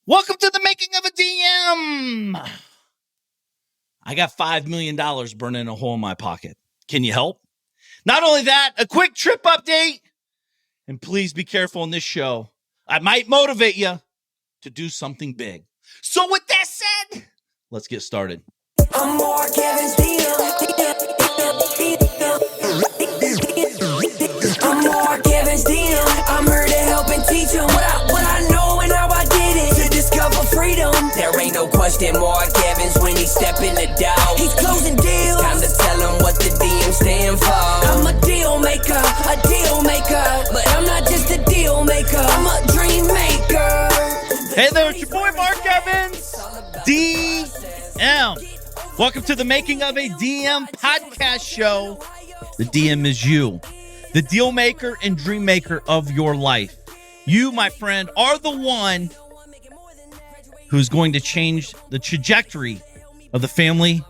Welcome to the making of a DM. I got $5 million burning a hole in my pocket. Can you help? Not only that, a quick trip update. And please be careful in this show. I might motivate you to do something big. So with that said, let's get started. I'm Mark Evans, I'm Mark Evans, I'm here to help and teach them what I know and how I did it to discover freedom. There ain't no question Mark Evans when he step in the door. He's closing deals. It's time to tell him what the DM stand for. I'm a deal maker, but I'm not just a deal maker. I'm a dream maker. Hey there, it's your boy Mark Evans, DM. Welcome to the Making of a DM podcast show. The DM is you, the deal maker and dream maker of your life. You, my friend, are the one who's going to change the trajectory of the family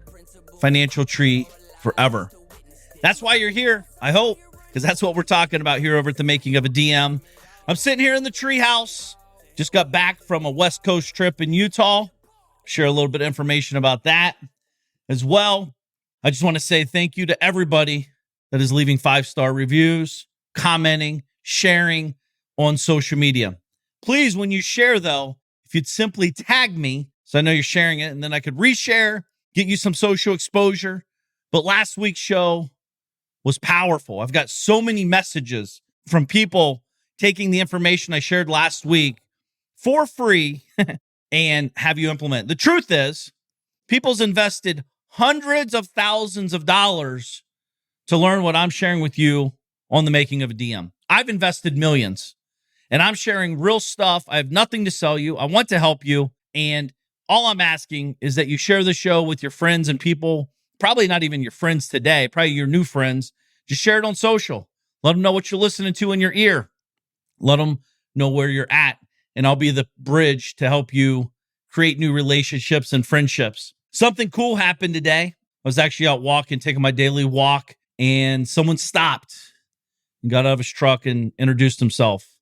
financial tree forever. That's why you're here, I hope, because that's what we're talking about here over at the Making of a DM. I'm sitting here in the treehouse. Just got back from a West Coast trip in Utah. Share a little bit of information about that as well. I just want to say thank you to everybody that is leaving 5-star reviews, commenting, sharing on social media. Please, when you share, though, if you'd simply tag me, so I know you're sharing it, and then I could reshare, get you some social exposure. But last week's show was powerful. I've got so many messages from people taking the information I shared last week for free and have you implement. The truth is, people's invested hundreds of thousands of dollars to learn what I'm sharing with you on the Making of a DM. I've invested millions, and I'm sharing real stuff. I have nothing to sell you. I want to help you, and all I'm asking is that you share the show with your friends and people, probably not even your friends today, probably your new friends. Just share it on social. Let them know what you're listening to in your ear. Let them know where you're at, and I'll be the bridge to help you create new relationships and friendships. Something cool happened today. I was actually out walking, taking my daily walk, and someone stopped and got out of his truck and introduced himself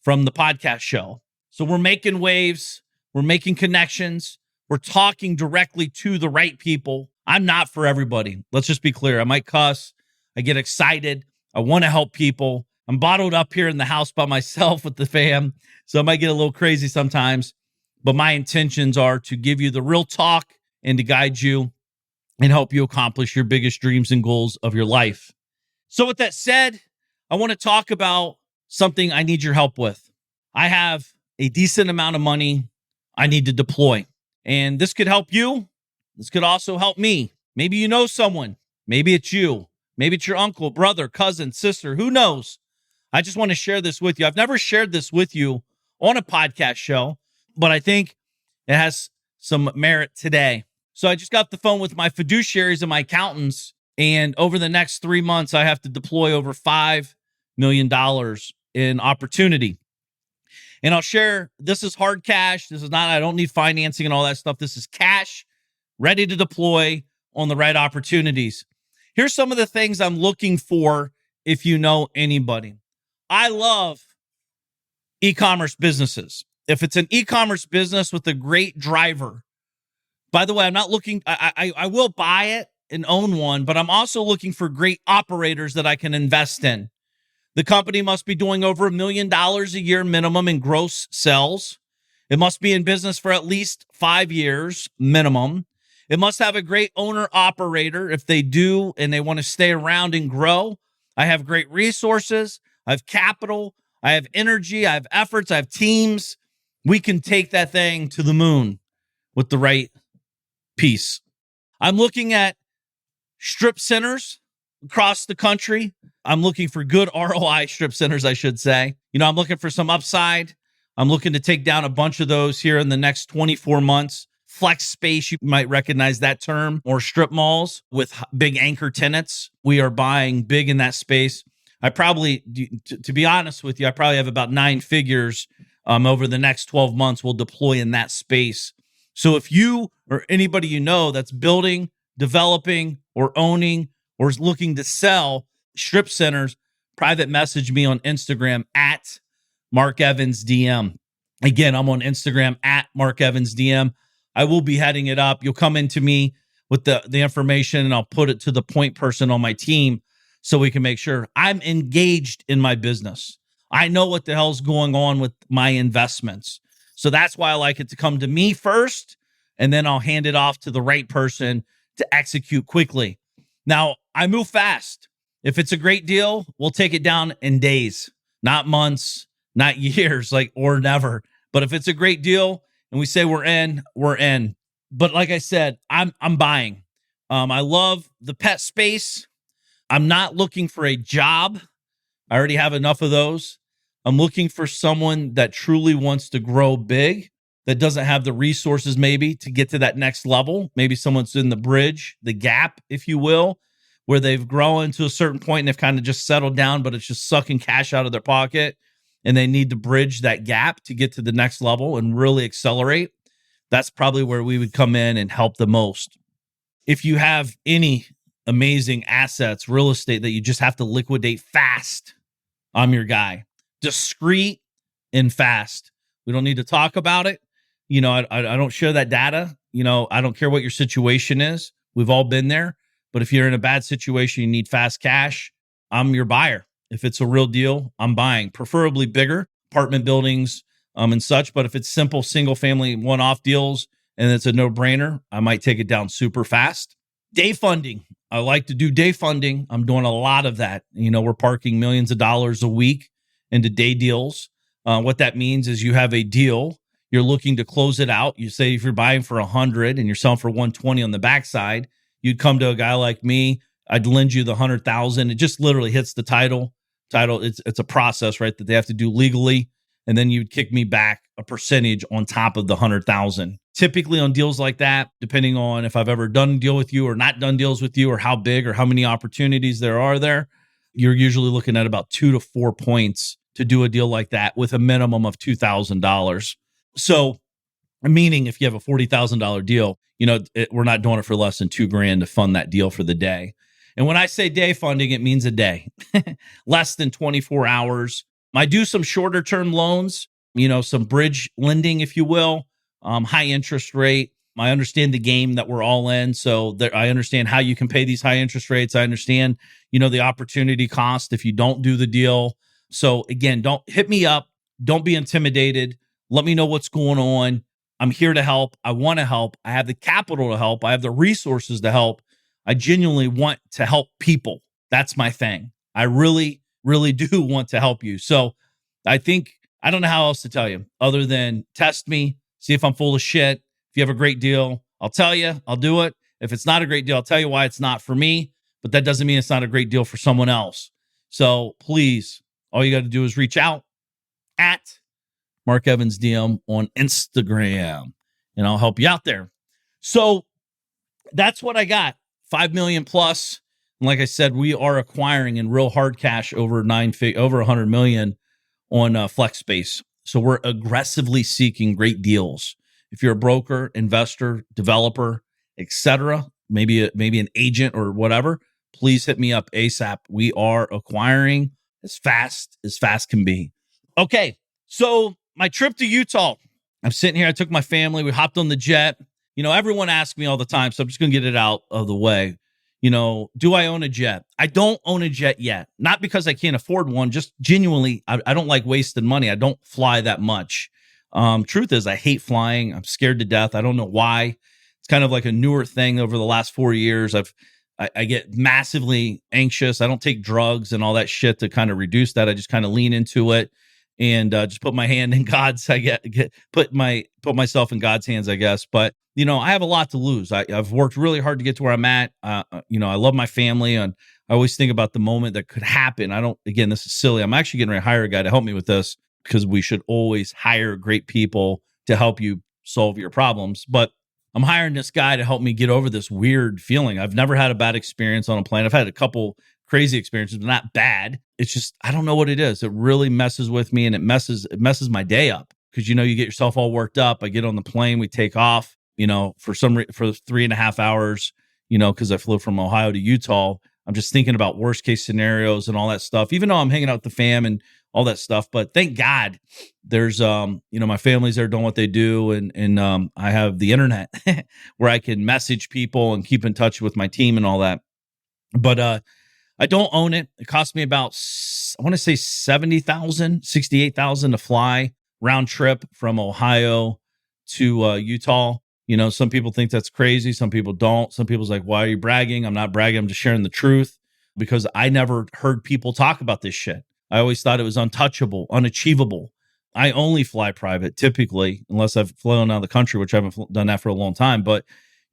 from the podcast show. So we're making waves. We're making connections. We're talking directly to the right people. I'm not for everybody. Let's just be clear. I might cuss. I get excited. I want to help people. I'm bottled up here in the house by myself with the fam, so I might get a little crazy sometimes. But my intentions are to give you the real talk and to guide you and help you accomplish your biggest dreams and goals of your life. So with that said, I want to talk about something I need your help with. I have a decent amount of money I need to deploy, and this could help you. This could also help me. Maybe you know someone. Maybe it's you. Maybe it's your uncle, brother, cousin, sister. Who knows? I just want to share this with you. I've never shared this with you on a podcast show, but I think it has some merit today. So I just got the phone with my fiduciaries and my accountants, and over the next 3 months, I have to deploy over $5 million in opportunity. And I'll share, this is hard cash. This is not, I don't need financing and all that stuff. This is cash ready to deploy on the right opportunities. Here's some of the things I'm looking for if you know anybody. I love e-commerce businesses. If it's an e-commerce business with a great driver, by the way, I'm not looking, I will buy it and own one, but I'm also looking for great operators that I can invest in. The company must be doing over $1 million a year minimum in gross sales. It must be in business for at least 5 years minimum. It must have a great owner operator. If they do and they want to stay around and grow, I have great resources. I have capital. I have energy. I have efforts. I have teams. We can take that thing to the moon with the right piece. I'm looking at strip centers across the country. I'm looking for good ROI strip centers, I should say. I'm looking for some upside. I'm looking to take down a bunch of those here in the next 24 months. Flex space, you might recognize that term, or strip malls with big anchor tenants. We are buying big in that space. I probably, to be honest with you, I probably have about 9 figures over the next 12 months we'll deploy in that space. So if you or anybody you know that's building, developing, or owning, or is looking to sell strip centers, private message me on Instagram at Mark Evans DM. Again, I'm on Instagram at Mark Evans DM. I will be heading it up. You'll come into me with the information, and I'll put it to the point person on my team so we can make sure I'm engaged in my business. I know what the hell's going on with my investments. So that's why I like it to come to me first, and then I'll hand it off to the right person to execute quickly. Now, I move fast. If it's a great deal, we'll take it down in days, not months, not years, or never. But if it's a great deal and we say we're in, we're in. But like I said, I'm buying. I love the pet space. I'm not looking for a job. I already have enough of those. I'm looking for someone that truly wants to grow big, that doesn't have the resources maybe to get to that next level. Maybe someone's in the bridge, the gap, if you will, where they've grown to a certain point and they've kind of just settled down, but it's just sucking cash out of their pocket. And they need to bridge that gap to get to the next level and really accelerate. That's probably where we would come in and help the most. If you have any amazing assets, real estate that you just have to liquidate fast, I'm your guy. Discreet and fast. We don't need to talk about it. I don't share that data. I don't care what your situation is. We've all been there. But if you're in a bad situation, you need fast cash, I'm your buyer. If it's a real deal, I'm buying, preferably bigger apartment buildings and such. But if it's simple single family one-off deals and it's a no-brainer, I might take it down super fast. Day funding. I like to do day funding. I'm doing a lot of that. We're parking millions of dollars a week into day deals. What that means is you have a deal. You're looking to close it out. You say if you're buying for 100 and you're selling for 120 on the backside, you'd come to a guy like me. I'd lend you the 100,000. It just literally hits the title. It's a process, right, that they have to do legally, and then you'd kick me back a percentage on top of the 100,000. Typically on deals like that, depending on if I've ever done a deal with you or not done deals with you, or how big or how many opportunities there are there, you're usually looking at about 2 to 4 points to do a deal like that with a minimum of $2,000. So, meaning if you have a $40,000 deal, we're not doing it for less than $2,000 to fund that deal for the day. And when I say day funding, it means a day, less than 24 hours. I do some shorter term loans, some bridge lending, if you will, high interest rate. I understand the game that we're all in. So I understand how you can pay these high interest rates. I understand, the opportunity cost if you don't do the deal. So again, don't hit me up. Don't be intimidated. Let me know what's going on. I'm here to help. I want to help. I have the capital to help. I have the resources to help. I genuinely want to help people. That's my thing. I really, really do want to help you. So I don't know how else to tell you other than test me, see if I'm full of shit. If you have a great deal, I'll tell you, I'll do it. If it's not a great deal, I'll tell you why it's not for me, but that doesn't mean it's not a great deal for someone else. So please, all you got to do is reach out at Mark Evans DM on Instagram, and I'll help you out there. So that's what I got. 5 million plus. And like I said, we are acquiring in real hard cash over 100 million on flex space. So we're aggressively seeking great deals. If you're a broker, investor, developer, etc., maybe an agent or whatever, please hit me up ASAP. We are acquiring as fast can be. Okay, so my trip to Utah. I'm sitting here. I took my family. We hopped on the jet. Everyone asks me all the time, so I'm just going to get it out of the way. Do I own a jet? I don't own a jet yet. Not because I can't afford one, just genuinely, I don't like wasting money. I don't fly that much. Truth is, I hate flying. I'm scared to death. I don't know why. It's kind of like a newer thing over the last 4 years. I get massively anxious. I don't take drugs and all that shit to kind of reduce that. I just kind of lean into it and just put my hand in God's. Put myself in God's hands, I guess. But I have a lot to lose. I've worked really hard to get to where I'm at. I love my family, and I always think about the moment that could happen. Again, this is silly. I'm actually getting ready to hire a guy to help me with this, because we should always hire great people to help you solve your problems. But I'm hiring this guy to help me get over this weird feeling. I've never had a bad experience on a plane. I've had a couple crazy experiences, but not bad. It's just, I don't know what it is. It really messes with me, and it messes my day up, because, you get yourself all worked up. I get on the plane, we take off, for 3.5 hours, because I flew from Ohio to Utah. I'm just thinking about worst case scenarios and all that stuff, even though I'm hanging out with the fam and all that stuff. But thank God there's, my family's there doing what they do. And I have the internet where I can message people and keep in touch with my team and all that. But I don't own it. It cost me about, I want to say 68,000 to fly round trip from Ohio to Utah. Some people think that's crazy. Some people don't. Some people's like, why are you bragging? I'm not bragging. I'm just sharing the truth because I never heard people talk about this shit. I always thought it was untouchable, unachievable. I only fly private typically, unless I've flown out of the country, which I haven't done that for a long time. But,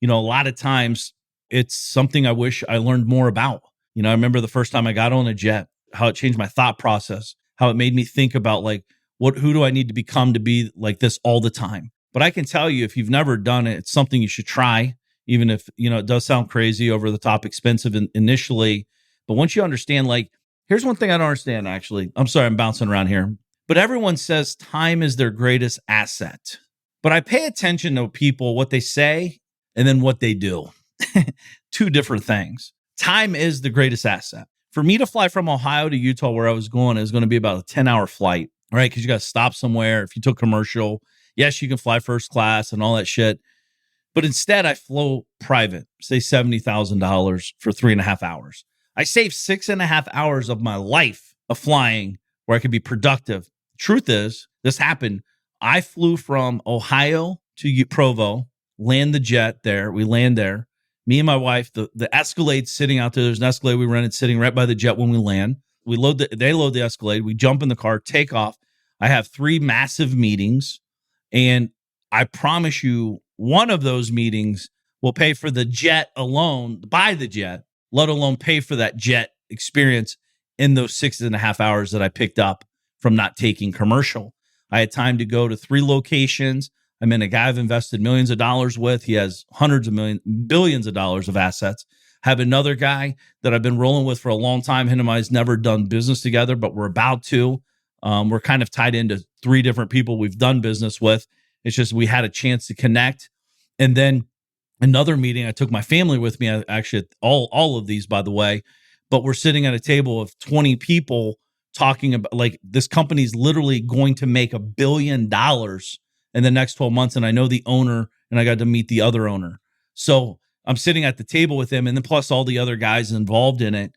a lot of times it's something I wish I learned more about. I remember the first time I got on a jet, how it changed my thought process, how it made me think about like, who do I need to become to be like this all the time? But I can tell you, if you've never done it, it's something you should try, even if, it does sound crazy, over the top, expensive initially. But once you understand, like, here's one thing I don't understand, actually. I'm sorry, I'm bouncing around here. But everyone says time is their greatest asset. But I pay attention to people, what they say, and then what they do. Two different things. Time is the greatest asset. For me to fly from Ohio to Utah, where I was going, it was going to be about a 10-hour flight, right? Because you got to stop somewhere. If you took commercial, yes, you can fly first class and all that shit. But instead, I flew private, say $70,000 for 3.5 hours. I saved 6.5 hours of my life of flying where I could be productive. Truth is, this happened. I flew from Ohio to Provo, land the jet there. We land there. Me and my wife, the Escalade sitting out there. There's an Escalade we rented sitting right by the jet when we land. They load the Escalade. We jump in the car, take off. I have 3 massive meetings. And I promise you, one of those meetings will pay for the jet alone, buy the jet, let alone pay for that jet experience in those 6.5 hours that I picked up from not taking commercial. I had time to go to 3 locations. I mean, a guy I've invested millions of dollars with. He has billions of dollars of assets. Have another guy that I've been rolling with for a long time. Him and I's never done business together, but we're about to. We're kind of tied into 3 different people we've done business with. It's just we had a chance to connect. And then another meeting, I took my family with me. Actually, all of these, by the way. But we're sitting at a table of 20 people talking about, like, this company's literally going to make $1 billion in the next 12 months. And I know the owner, and I got to meet the other owner. So I'm sitting at the table with him, and then plus all the other guys involved in it,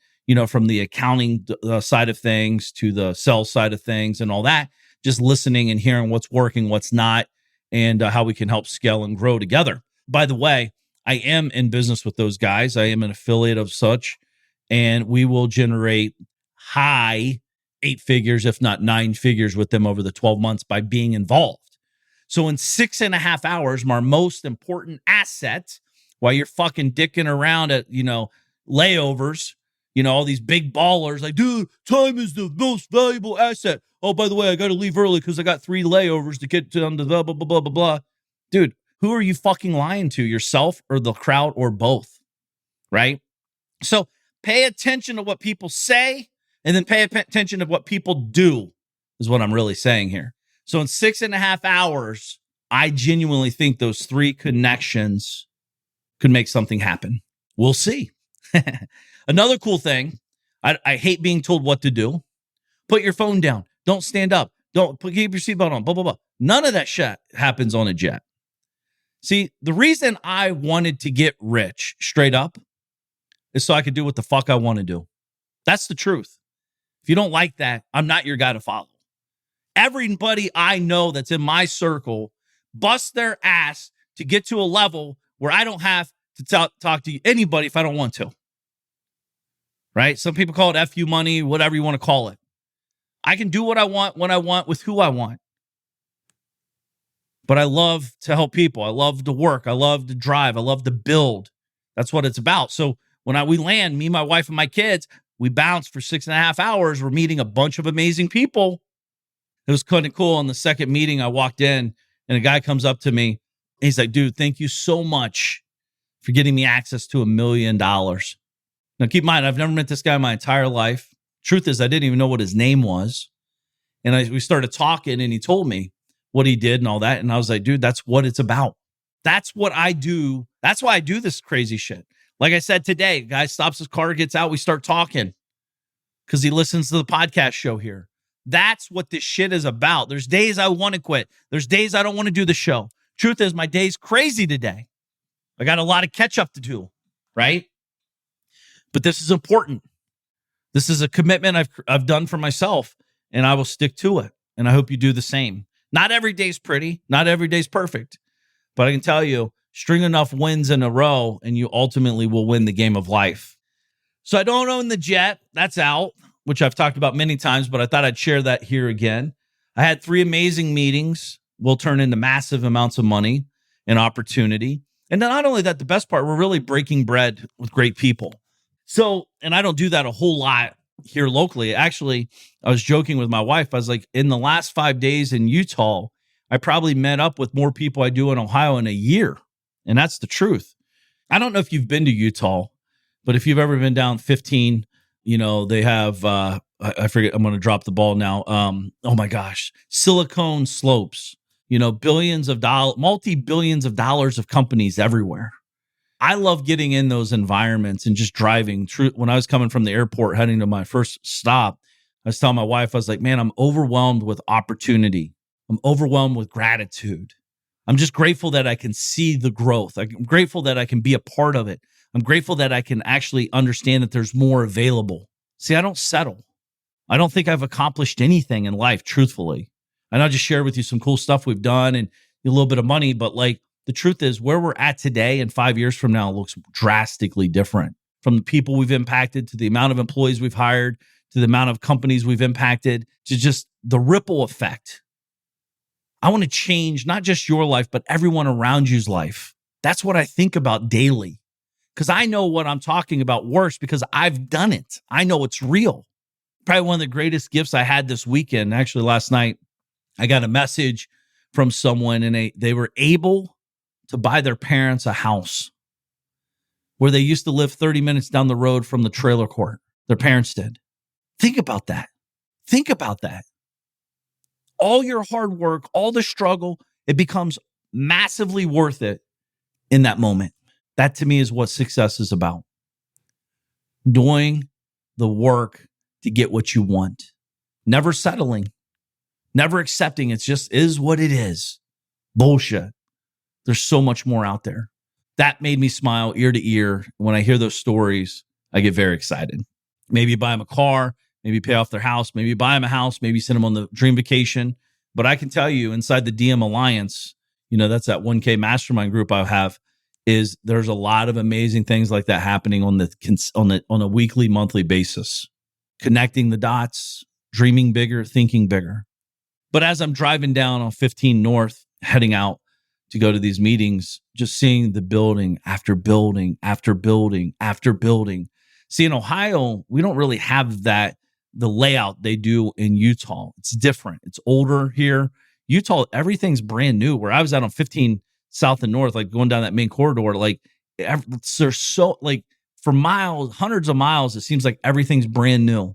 from the accounting side of things to the sales side of things and all that, just listening and hearing what's working, what's not, and how we can help scale and grow together. By the way, I am in business with those guys. I am an affiliate of such, and we will generate high 8 figures, if not 9 figures with them over the 12 months by being involved. So in 6.5 hours, my most important asset, while you're fucking dicking around at, layovers, all these big ballers like, dude, time is the most valuable asset. Oh, by the way, I got to leave early because I got 3 layovers to get to the blah, blah, blah, blah, blah, blah. Dude, who are you fucking lying to, yourself or the crowd or both? Right? So pay attention to what people say and then pay attention to what people do is what I'm really saying here. So in 6.5 hours, I genuinely think those 3 connections could make something happen. We'll see. Another cool thing, I hate being told what to do. Put your phone down. Don't stand up. Keep your seatbelt on, blah, blah, blah. None of that shit happens on a jet. See, the reason I wanted to get rich straight up is so I could do what the fuck I want to do. That's the truth. If you don't like that, I'm not your guy to follow. Everybody I know that's in my circle busts their ass to get to a level where I don't have to talk to anybody if I don't want to. Right? Some people call it FU money, whatever you want to call it. I can do what I want, when I want, with who I want. But I love to help people. I love to work. I love to drive. I love to build. That's what it's about. So when we land, me, my wife, and my kids, we bounce for 6.5 hours. We're meeting a bunch of amazing people. It was kind of cool. In the second meeting, I walked in and a guy comes up to me. And he's like, dude, thank you so much for getting me access to $1 million. Now, keep in mind, I've never met this guy in my entire life. Truth is, I didn't even know what his name was. And we started talking and he told me what he did and all that. And I was like, dude, that's what it's about. That's what I do. That's why I do this crazy shit. Like I said today, guy stops his car, gets out, we start talking because he listens to the podcast show here. That's what this shit is about. There's days I want to quit. There's days I don't want to do the show. Truth is, my day's crazy today. I got a lot of catch up to do, right? But this is important. This is a commitment I've done for myself, and I will stick to it. And I hope you do the same. Not every day's pretty. Not every day's perfect. But I can tell you, string enough wins in a row, and you ultimately will win the game of life. So I don't own the jet. That's out, which I've talked about many times, but I thought I'd share that here again. I had 3 amazing meetings. Will turn into massive amounts of money and opportunity. And not only that, the best part, we're really breaking bread with great people. So, and I don't do that a whole lot here locally. Actually, I was joking with my wife. I was like, in the last 5 days in Utah, I probably met up with more people I do in Ohio in a year. And that's the truth. I don't know if you've been to Utah, but if you've ever been down 15, they have, I forget, I'm going to drop the ball now. Oh my gosh, silicone slopes, billions of dollars, multi-billions of dollars of companies everywhere. I love getting in those environments and just driving. When I was coming from the airport, heading to my first stop, I was telling my wife, I was like, man, I'm overwhelmed with opportunity. I'm overwhelmed with gratitude. I'm just grateful that I can see the growth. I'm grateful that I can be a part of it. I'm grateful that I can actually understand that there's more available. See, I don't settle. I don't think I've accomplished anything in life, truthfully. And I'll just share with you some cool stuff we've done and a little bit of money, but the truth is, where we're at today and 5 years from now looks drastically different. From the people we've impacted, to the amount of employees we've hired, to the amount of companies we've impacted, to just the ripple effect. I want to change not just your life, but everyone around you's life. That's what I think about daily, because I know what I'm talking about works because I've done it. I know it's real. Probably one of the greatest gifts I had this weekend. Actually, last night, I got a message from someone, and they were able to buy their parents a house where they used to live 30 minutes down the road from the trailer court. Their parents did. Think about that. Think about that. All your hard work, all the struggle, it becomes massively worth it in that moment. That to me is what success is about. Doing the work to get what you want. Never settling. Never accepting it just is what it is. Bullshit. There's so much more out there. That made me smile ear to ear. When I hear those stories, I get very excited. Maybe buy them a car, maybe pay off their house, maybe buy them a house, maybe send them on the dream vacation. But I can tell you, inside the DM Alliance, that's that 1K mastermind group I have, there's a lot of amazing things like that happening on a weekly, monthly basis. Connecting the dots, dreaming bigger, thinking bigger. But as I'm driving down on 15 North, heading out to go to these meetings, just seeing the building after building after building after building. See, in Ohio, we don't really have that, the layout they do in Utah. It's different. It's older here. Utah, everything's brand new. Where I was out on 15 South and North, going down that main corridor, there's so, for miles, hundreds of miles, it seems like everything's brand new.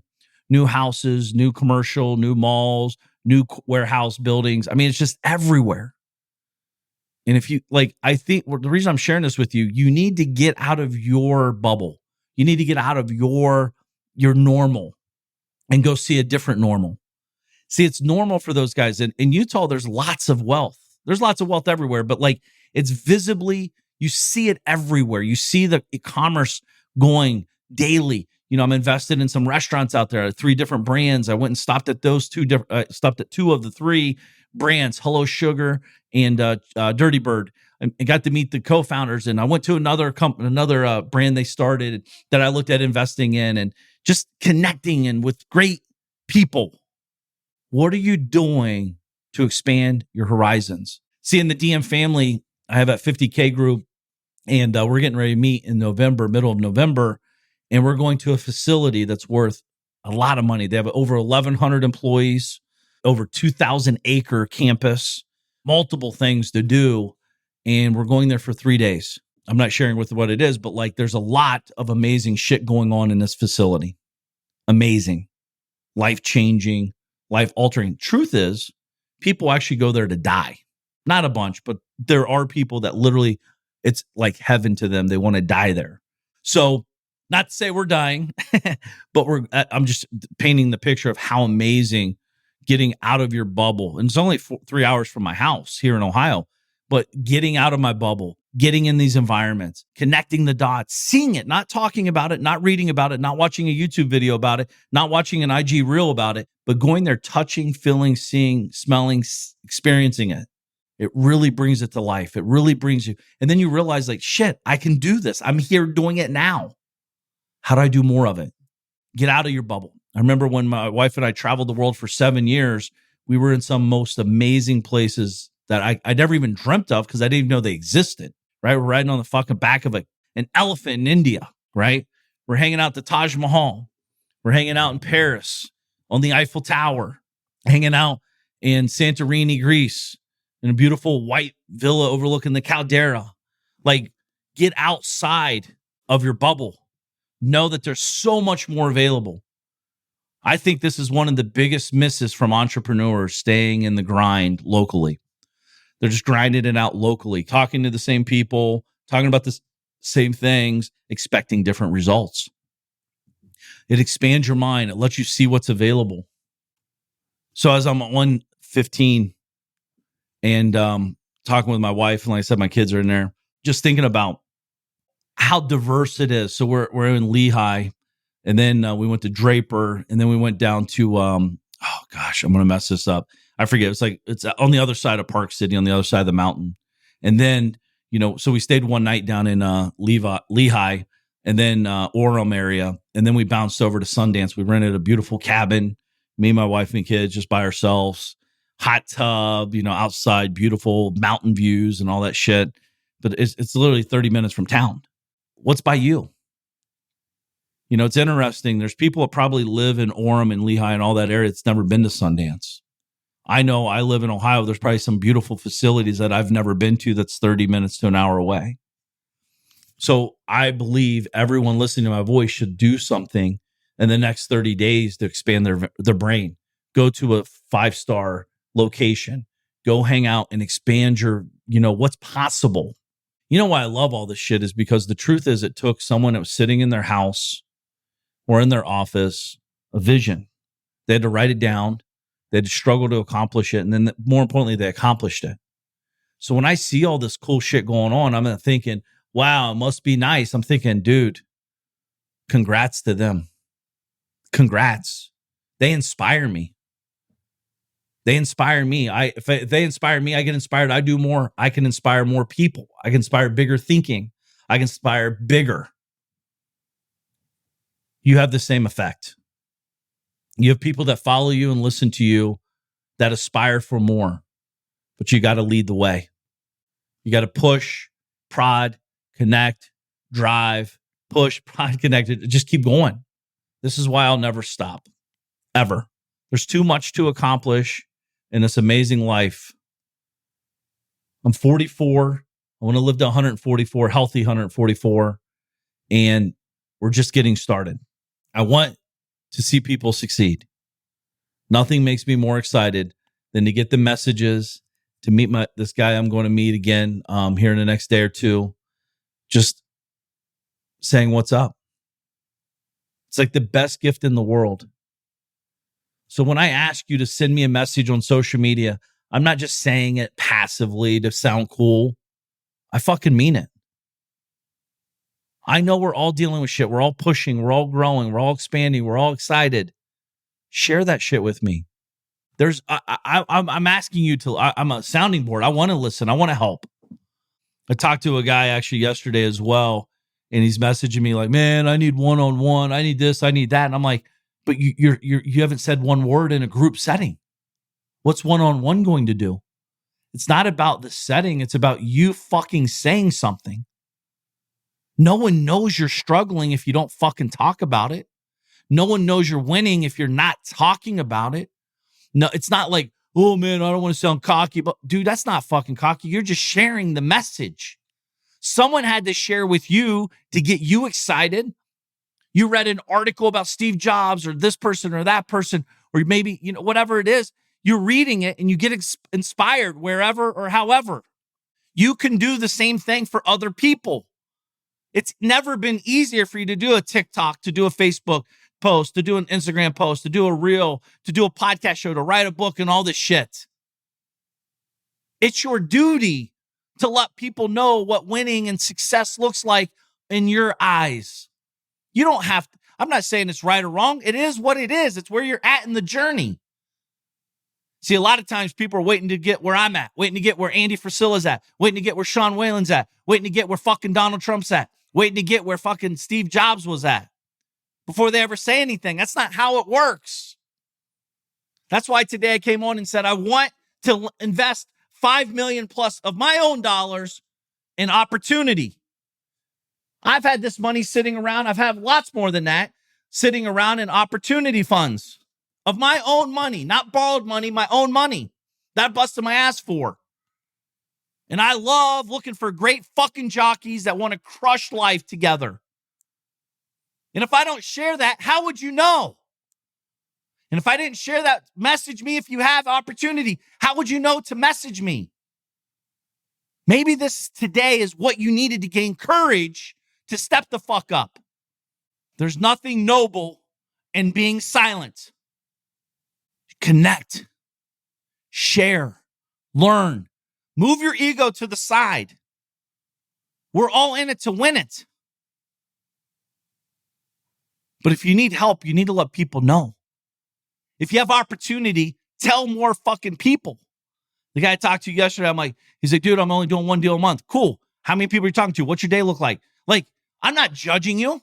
New houses, new commercial, new malls, new warehouse buildings. I mean, it's just everywhere. And if you I think the reason I'm sharing this with you, you need to get out of your bubble. You need to get out of your normal and go see a different normal. See, it's normal for those guys. In Utah, there's lots of wealth. There's lots of wealth everywhere, but it's visibly, you see it everywhere. You see the e-commerce going daily. I'm invested in some restaurants out there, 3 different brands. I went and stopped at stopped at 2 of the 3 brands, Hello Sugar and Dirty Bird, and got to meet the co-founders. And I went to another brand they started that I looked at investing in, and just connecting and with great people. What are you doing to expand your horizons? See, in the DM family, I have that 50K group, and we're getting ready to meet in November, middle of November, and we're going to a facility that's worth a lot of money. They have over 1,100 employees, over 2,000 acre campus, multiple things to do. And we're going there for 3 days. I'm not sharing with what it is, but there's a lot of amazing shit going on in this facility. Amazing, life-changing, life-altering. Truth is, people actually go there to die. Not a bunch, but there are people that literally, it's like heaven to them. They want to die there. So, not to say we're dying, but I'm just painting the picture of how amazing getting out of your bubble. And it's only 3 hours from my house here in Ohio, but getting out of my bubble, getting in these environments, connecting the dots, seeing it, not talking about it, not reading about it, not watching a YouTube video about it, not watching an IG reel about it, but going there, touching, feeling, seeing, smelling, experiencing it. It really brings it to life. It really brings you. And then you realize, like, shit, I can do this. I'm here doing it now. How do I do more of it? Get out of your bubble. I remember when my wife and I traveled the world for 7 years, we were in some most amazing places that I never even dreamt of because I didn't even know they existed, right? We're riding on the fucking back of an elephant in India, right? We're hanging out at the Taj Mahal. We're hanging out in Paris on the Eiffel Tower, hanging out in Santorini, Greece, in a beautiful white villa overlooking the Caldera. Like, get outside of your bubble. Know that there's so much more available. I think this is one of the biggest misses from entrepreneurs staying in the grind locally. They're just grinding it out locally, talking to the same people, talking about the same things, expecting different results. It expands your mind. It lets you see what's available. So as I'm on 15 and talking with my wife, and like I said, my kids are in there, just thinking about how diverse it is. So we're in Lehigh, and then we went to Draper, and then we went down to oh gosh, I'm gonna mess this up. I forget. It's on the other side of Park City, on the other side of the mountain. And then, so we stayed one night down in Lehigh, and then Orem area, and then we bounced over to Sundance. We rented a beautiful cabin, me, my wife, and kids, just by ourselves. Hot tub, outside, beautiful mountain views and all that shit. But it's literally 30 minutes from town. What's by you? It's interesting. There's people that probably live in Orem and Lehigh and all that area that's never been to Sundance. I know I live in Ohio. There's probably some beautiful facilities that I've never been to that's 30 minutes to an hour away. So I believe everyone listening to my voice should do something in the next 30 days to expand their brain. Go to a 5-star location. Go hang out and expand your, what's possible. Why I love all this shit is because the truth is it took someone that was sitting in their house or in their office a vision. They had to write it down. They had to struggle to accomplish it. And then more importantly, they accomplished it. So when I see all this cool shit going on, I'm not thinking, wow, it must be nice. I'm thinking, dude, congrats to them. Congrats. They inspire me. They inspire me. If they inspire me, I get inspired. I do more. I can inspire more people. I can inspire bigger thinking. I can inspire bigger. You have the same effect. You have people that follow you and listen to you that aspire for more, but you got to lead the way. You got to push, prod, connect, drive, push, prod, connect. Just keep going. This is why I'll never stop, ever. There's too much to accomplish in this amazing life. I'm 44. I want to live to 144, healthy 144, and we're just getting started. I want to see people succeed. Nothing makes me more excited than to get the messages, to meet this guy I'm going to meet again here in the next day or two, just saying what's up. It's like the best gift in the world. So when I ask you to send me a message on social media, I'm not just saying it passively to sound cool. I fucking mean it. I know we're all dealing with shit. We're all pushing. We're all growing. We're all expanding. We're all excited. Share that shit with me. I'm asking you to, I'm a sounding board. I want to listen. I want to help. I talked to a guy actually yesterday as well, and he's messaging me like, man, I need one-on-one. I need this. I need that. And I'm like, but you haven't said one word in a group setting. What's one-on-one going to do? It's not about the setting. It's about you fucking saying something. No one knows you're struggling if you don't fucking talk about it. No one knows you're winning if you're not talking about it. No, it's not like, oh man, I don't want to sound cocky, but dude, that's not fucking cocky. You're just sharing the message. Someone had to share with you to get you excited. You read an article about Steve Jobs or this person or that person, or maybe, whatever it is, you're reading it and you get inspired wherever or however. You can do the same thing for other people. It's never been easier for you to do a TikTok, to do a Facebook, post, to do an Instagram post, to do a reel, to do a podcast show, to write a book and all this shit. It's your duty to let people know what winning and success looks like in your eyes. You don't have to. I'm not saying it's right or wrong. It is what it is. It's where you're at in the journey. See, a lot of times people are waiting to get where I'm at, waiting to get where Andy Frisella's at, waiting to get where Sean Whalen's at, waiting to get where fucking Donald Trump's at, waiting to get where fucking Steve Jobs was at before they ever say anything. That's not how it works. That's why today I came on and said I want to invest $5 million plus of my own dollars in opportunity. I've had this money sitting around. I've had lots more than that sitting around in opportunity funds of my own money, not borrowed money, my own money that I busted my ass for. And I love looking for great fucking jockeys that want to crush life together. And if I don't share that, how would you know? And if I didn't share that, message me if you have opportunity. How would you know to message me? Maybe this today is what you needed to gain courage to step the fuck up. There's nothing noble in being silent. Connect, share, learn, move your ego to the side. We're all in it to win it. But if you need help, you need to let people know. If you have opportunity, tell more fucking people. The guy I talked to yesterday, he's like, dude, I'm only doing one deal a month. Cool. How many people are you talking to? What's your day look like? Like, I'm not judging you,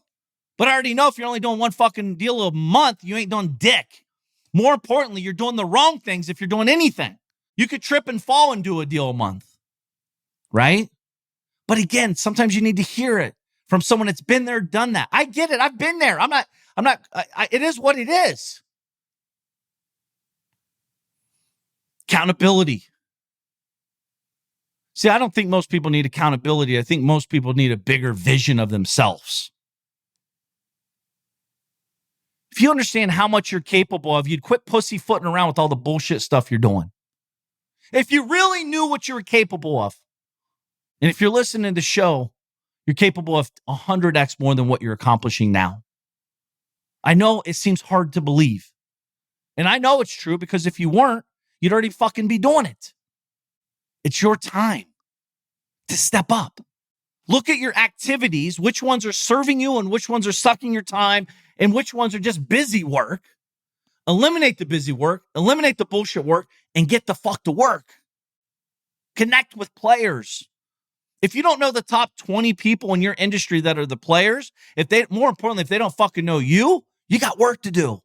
but I already know if you're only doing one fucking deal a month, you ain't doing dick. More importantly, you're doing the wrong things if you're doing anything. You could trip and fall and do a deal a month, right? But again, sometimes you need to hear it from someone that's been there, done that. I get it. I've been there. It is what it is. Accountability. See, I don't think most people need accountability. I think most people need a bigger vision of themselves. If you understand how much you're capable of, you'd quit pussyfooting around with all the bullshit stuff you're doing. If you really knew what you were capable of, and if you're listening to the show, you're capable of 100x more than what you're accomplishing now. I know it seems hard to believe. And I know it's true because if you weren't, you'd already fucking be doing it. It's your time to step up. Look at your activities, which ones are serving you and which ones are sucking your time and which ones are just busy work. Eliminate the busy work, eliminate the bullshit work, and get the fuck to work. Connect with players. If you don't know the top 20 people in your industry that are the players, more importantly, if they don't fucking know you, you got work to do.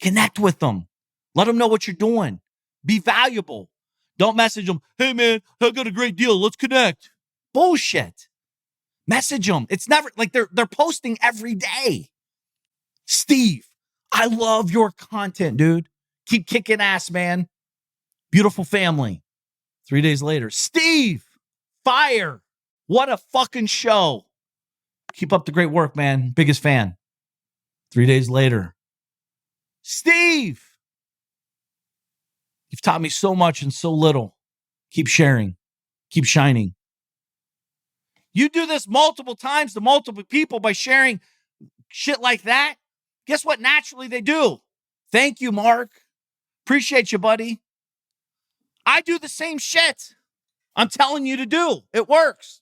Connect with them. Let them know what you're doing. Be valuable. Don't message them, hey man, I got a great deal, let's connect. Bullshit. Message them. It's never like they're posting every day. Steve, I love your content, dude. Keep kicking ass, man. Beautiful family. 3 days later, Steve, fire. What a fucking show. Keep up the great work, man. Biggest fan. 3 days later, Steve, you've taught me so much and so little. Keep sharing. Keep shining. You do this multiple times to multiple people by sharing shit like that. Guess what? Naturally, they do. Thank you, Mark. Appreciate you, buddy. I do the same shit I'm telling you to do. It works.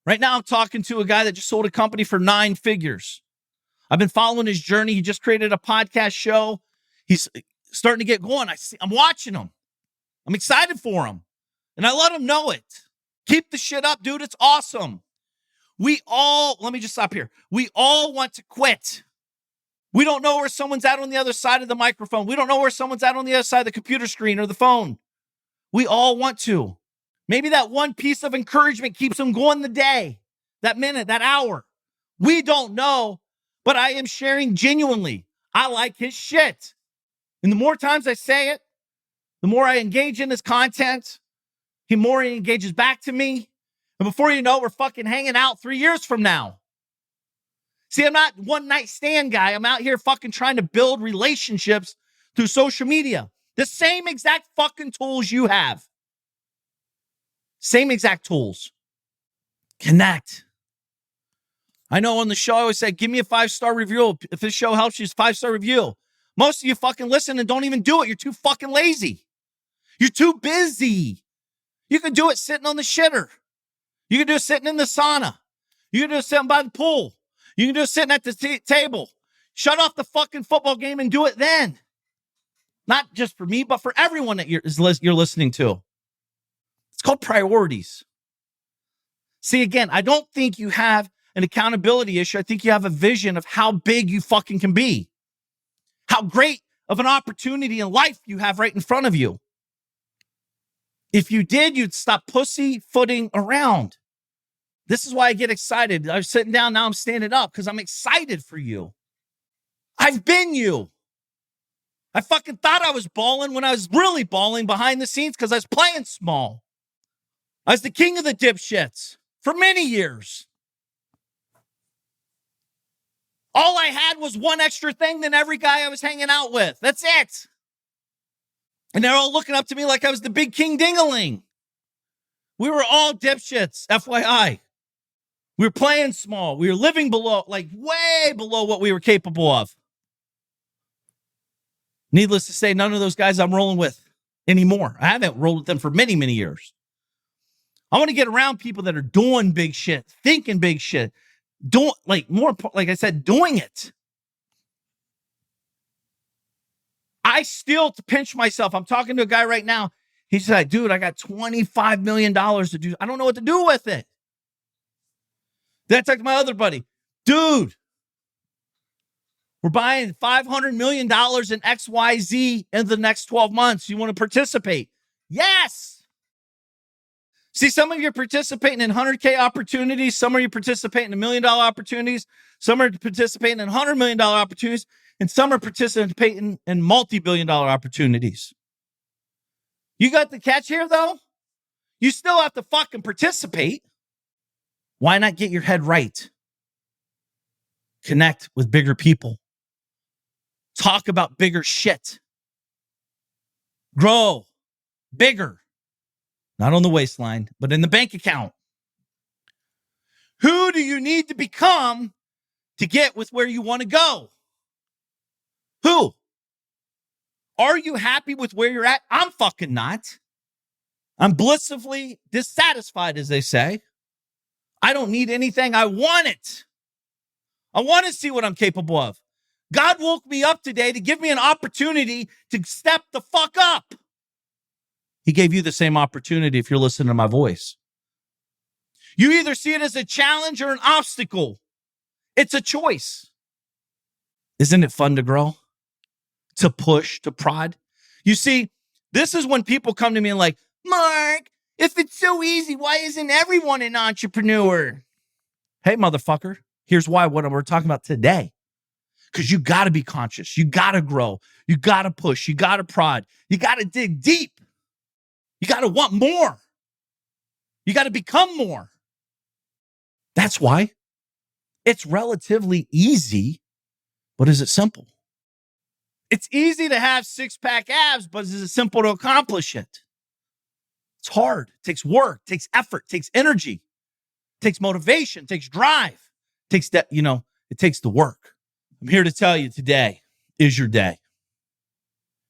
Right now, I'm talking to a guy that just sold a company for 9 figures. I've been following his journey. He just created a podcast show. He's starting to get going. I'm watching him. I'm excited for him. And I let him know it. Keep the shit up, dude. It's awesome. Let me just stop here. We all want to quit. We don't know where someone's at on the other side of the microphone. We don't know where someone's at on the other side of the computer screen or the phone. We all want to. Maybe that one piece of encouragement keeps them going the day, that minute, that hour. We don't know, but I am sharing genuinely. I like his shit. And the more times I say it, the more I engage in his content, the more he engages back to me. And before you know, we're fucking hanging out 3 years from now. See, I'm not one night stand guy. I'm out here fucking trying to build relationships through social media. The same exact fucking tools you have. Same exact tools. Connect. I know on the show I always say, give me a 5-star review. If this show helps you, it's a 5-star review. Most of you fucking listen and don't even do it. You're too fucking lazy. You're too busy. You can do it sitting on the shitter. You can do it sitting in the sauna. You can do it sitting by the pool. You can do it sitting at the table. Shut off the fucking football game and do it then. Not just for me, but for everyone that you're listening to. It's called priorities. See, again, I don't think you have an accountability issue. I think you have a vision of how big you fucking can be. How great of an opportunity in life you have right in front of you. If you did, you'd stop pussyfooting around. This is why I get excited. I was sitting down, now I'm standing up because I'm excited for you. I've been you. I fucking thought I was balling when I was really balling behind the scenes because I was playing small. I was the king of the dipshits for many years. All I had was one extra thing than every guy I was hanging out with. That's it. And they're all looking up to me like I was the big king dingaling. We were all dipshits, FYI. We were playing small. We were living below, like way below what we were capable of. Needless to say, none of those guys I'm rolling with anymore. I haven't rolled with them for many, many years. I want to get around people that are doing big shit, thinking big shit, doing like I said, doing it. I still pinch myself. I'm talking to a guy right now. He's like, dude, I got $25 million to do. I don't know what to do with it. Then I talked to my other buddy. Dude, we're buying $500 million in XYZ in the next 12 months. You want to participate? Yes. See, some of you are participating in 100K opportunities. Some of you participating in $1 million opportunities. Some are participating in $100 million opportunities. And some are participating in multi-billion-dollar opportunities. You got the catch here, though? You still have to fucking participate. Why not get your head right? Connect with bigger people. Talk about bigger shit. Grow bigger. Not on the waistline, but in the bank account. Who do you need to become to get with where you want to go? Who? Are you happy with where you're at? I'm fucking not. I'm blissfully dissatisfied, as they say. I don't need anything. I want it. I want to see what I'm capable of. God woke me up today to give me an opportunity to step the fuck up. He gave you the same opportunity if you're listening to my voice. You either see it as a challenge or an obstacle. It's a choice. Isn't it fun to grow? To push, to prod? You see, this is when people come to me and like, Mark, if it's so easy, why isn't everyone an entrepreneur? Hey, motherfucker, here's why what we're talking about today. Because you got to be conscious. You got to grow. You got to push. You got to prod. You got to dig deep. You got to want more. You got to become more. That's why it's relatively easy, but is it simple? It's easy to have six-pack abs, but is it simple to accomplish it? It's hard. It takes work, it takes effort, it takes energy, it takes motivation, it takes drive, it takes that, it takes the work. I'm here to tell you today is your day.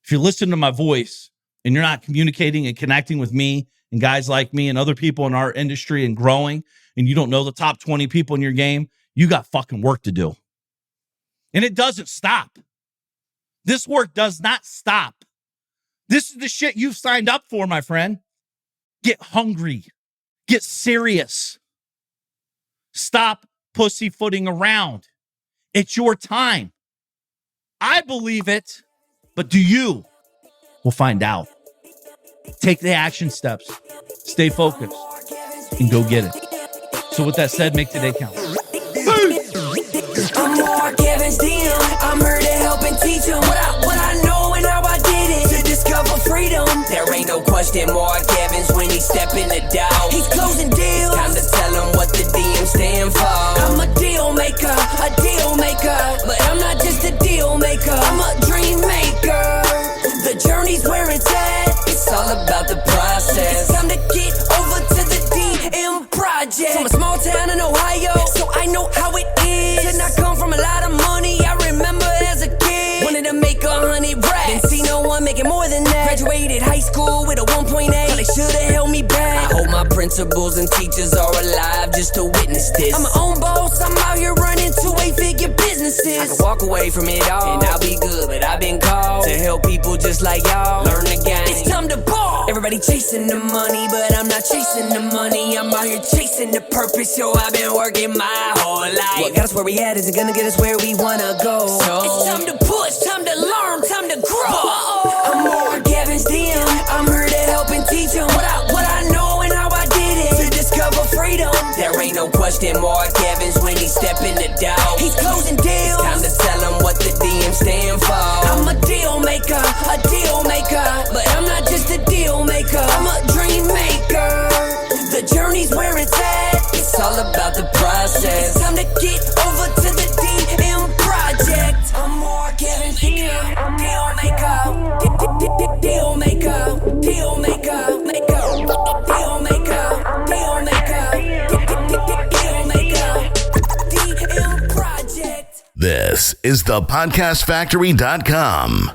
If you're listening to my voice and you're not communicating and connecting with me and guys like me and other people in our industry and growing, and you don't know the top 20 people in your game, you got fucking work to do. And it doesn't stop. This work does not stop. This is the shit you've signed up for, my friend. Get hungry. Get serious. Stop pussyfooting around. It's your time. I believe it, but do you? We'll find out. Take the action steps. Stay focused and go get it. So with that said, make today count. I'm Mark Evans, DM. I'm here to help and teach them what I know and how I did it. To discover freedom. There ain't no question Mark Evans when he step in the door. He's closing deals. It's time to tell him what the DM stand for. I'm a deal maker. But I'm not just a deal maker. I'm a dream maker. The journey's where it's at. It's all about the process. It's time to get over to the DM project. From a small town in Ohio, so I know how it making more than that. Graduated high school with a 1.8. They should've held me back. I hope my principals and teachers are alive just to witness this. I'm my own boss, I'm out here running 2-8-figure businesses. I can walk away from it all, and I'll be good, but I've been called to help people just like y'all learn the game. It's time to ball. Everybody chasing the money, but I'm not chasing the money. I'm out here chasing the purpose, yo, I've been working my whole life. What got us where we at isn't gonna get us where we wanna go. So it's time to push, time to learn, time to grow. I'm Mark Evans, DM. I'm here to help and teach them what I know and how I did it to discover freedom. There ain't no question Mark Evans when he step in the door. He's closing deals. It's time to tell him what the DM stand for. I'm a deal maker, but I'm not just a deal maker. I'm a dream maker. The journey's where it's at. It's all about the process. It's time to get over to the DM project. I'm Mark Evans, DM. Deal maker, deal maker, deal maker, deal maker, deal maker, DM project. This is thepodcastfactory.com.